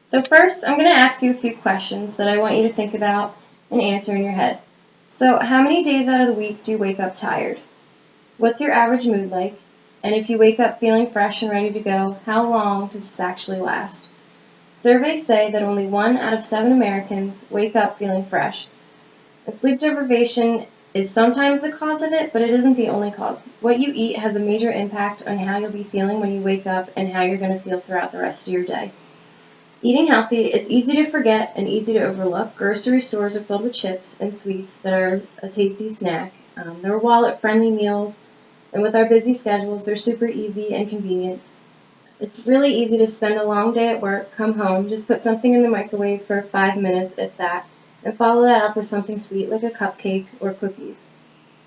So first, I'm going to ask you a few questions that I want you to think about and answer in your head. So how many days out of the week do you wake up tired? What's your average mood like? And if you wake up feeling fresh and ready to go, how long does this actually last? Surveys say that only 1 out of 7 Americans wake up feeling fresh. And sleep deprivation is sometimes the cause of it, but it isn't the only cause. What you eat has a major impact on how you'll be feeling when you wake up and how you're going to feel throughout the rest of your day. Eating healthy, it's easy to forget and easy to overlook. Grocery stores are filled with chips and sweets that are a tasty snack. They're wallet-friendly meals, and with our busy schedules, they're super easy and convenient. It's really easy to spend a long day at work, come home, just put something in the microwave for 5 minutes, if that, and follow that up with something sweet like a cupcake or cookies.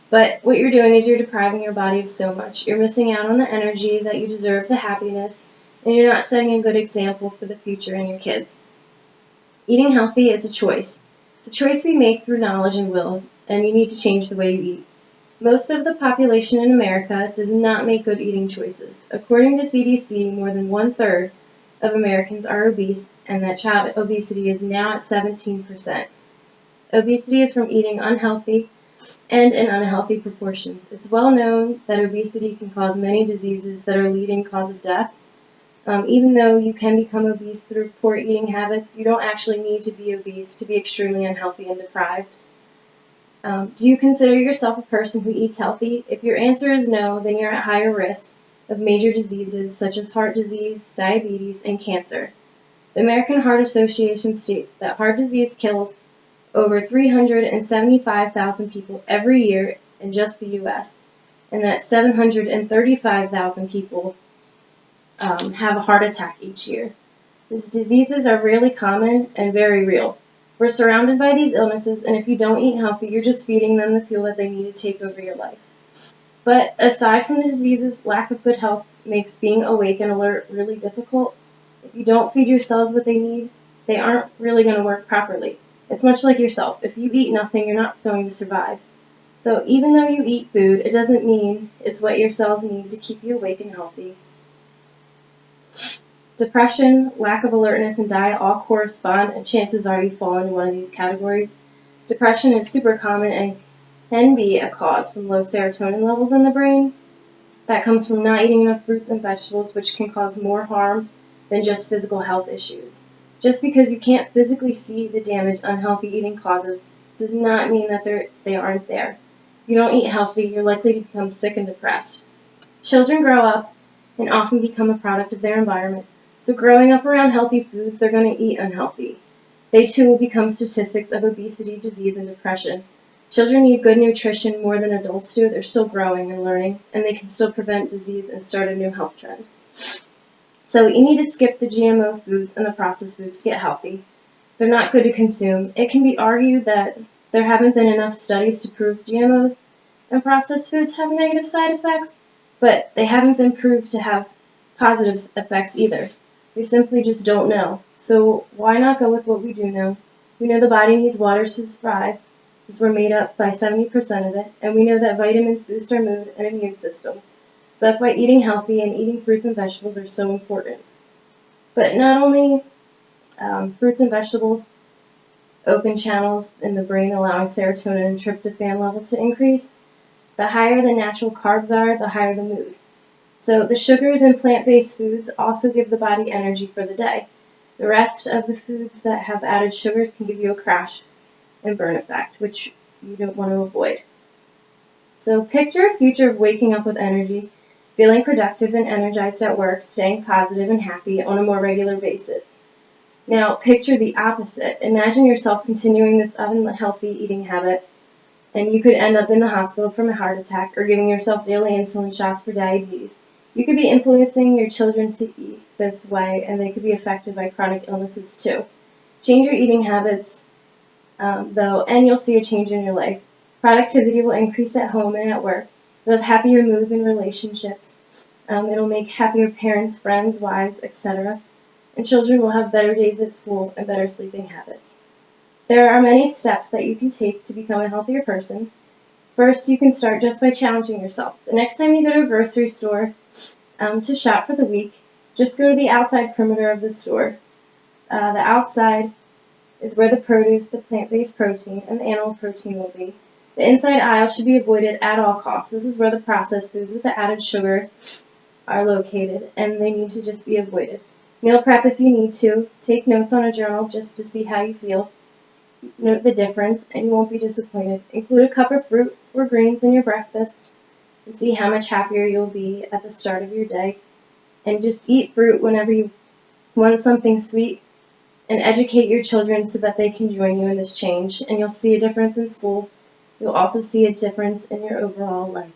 But what you're doing is you're depriving your body of so much. You're missing out on the energy that you deserve, the happiness, and you're not setting a good example for the future and your kids. Eating healthy is a choice. It's a choice we make through knowledge and will, and you need to change the way you eat. Most of the population in America does not make good eating choices. According to CDC, more than one-third of Americans are obese, and that child obesity is now at 17%. Obesity is from eating unhealthy and in unhealthy proportions. It's well known that obesity can cause many diseases that are a leading cause of death. Even though you can become obese through poor eating habits, you don't actually need to be obese to be extremely unhealthy and deprived. Do you consider yourself a person who eats healthy? If your answer is no, then you're at higher risk of major diseases such as heart disease, diabetes, and cancer. The American Heart Association states that heart disease kills over 375,000 people every year in just the U.S., and that 735,000 people have a heart attack each year. These diseases are really common and very real. We're surrounded by these illnesses, and if you don't eat healthy, you're just feeding them the fuel that they need to take over your life. But aside from the diseases, lack of good health makes being awake and alert really difficult. If you don't feed your cells what they need, they aren't really going to work properly. It's much like yourself. If you eat nothing, you're not going to survive. So even though you eat food, it doesn't mean it's what your cells need to keep you awake and healthy. Depression, lack of alertness, and diet all correspond, and chances are you fall into one of these categories. Depression is super common and can be a cause from low serotonin levels in the brain. That comes from not eating enough fruits and vegetables, which can cause more harm than just physical health issues. Just because you can't physically see the damage unhealthy eating causes does not mean that they aren't there. If you don't eat healthy, you're likely to become sick and depressed. Children grow up and often become a product of their environment. So growing up around healthy foods, they're going to eat unhealthy. They too will become statistics of obesity, disease, and depression. Children need good nutrition more than adults do. They're still growing and learning, and they can still prevent disease and start a new health trend. So you need to skip the GMO foods and the processed foods to get healthy. They're not good to consume. It can be argued that there haven't been enough studies to prove GMOs and processed foods have negative side effects, but they haven't been proved to have positive effects either. We simply just don't know. So why not go with what we do know? We know the body needs water to survive, since we're made up by 70% of it, and we know that vitamins boost our mood and immune systems. So that's why eating healthy and eating fruits and vegetables are so important. But not only fruits and vegetables open channels in the brain allowing serotonin and tryptophan levels to increase, the higher the natural carbs are, the higher the mood. So the sugars in plant-based foods also give the body energy for the day. The rest of the foods that have added sugars can give you a crash and burn effect, which you don't want to avoid. So picture a future of waking up with energy, feeling productive and energized at work, staying positive and happy on a more regular basis. Now picture the opposite. Imagine yourself continuing this unhealthy eating habit, and you could end up in the hospital from a heart attack or giving yourself daily insulin shots for diabetes. You could be influencing your children to eat this way, and they could be affected by chronic illnesses too. Change your eating habits, though, and you'll see a change in your life. Productivity will increase at home and at work. You'll have happier moods and relationships. It'll make happier parents, friends, wives, etc. And children will have better days at school and better sleeping habits. There are many steps that you can take to become a healthier person. First, you can start just by challenging yourself. The next time you go to a grocery store to shop for the week, just go to the outside perimeter of the store. The outside is where the produce, the plant-based protein, and the animal protein will be. The inside aisle should be avoided at all costs. This is where the processed foods with the added sugar are located, and they need to just be avoided. Meal prep if you need to. Take notes on a journal just to see how you feel. Note the difference, and you won't be disappointed. Include a cup of fruit or greens in your breakfast, and see how much happier you'll be at the start of your day. And just eat fruit whenever you want something sweet, and educate your children so that they can join you in this change. And you'll see a difference in school. You'll also see a difference in your overall life.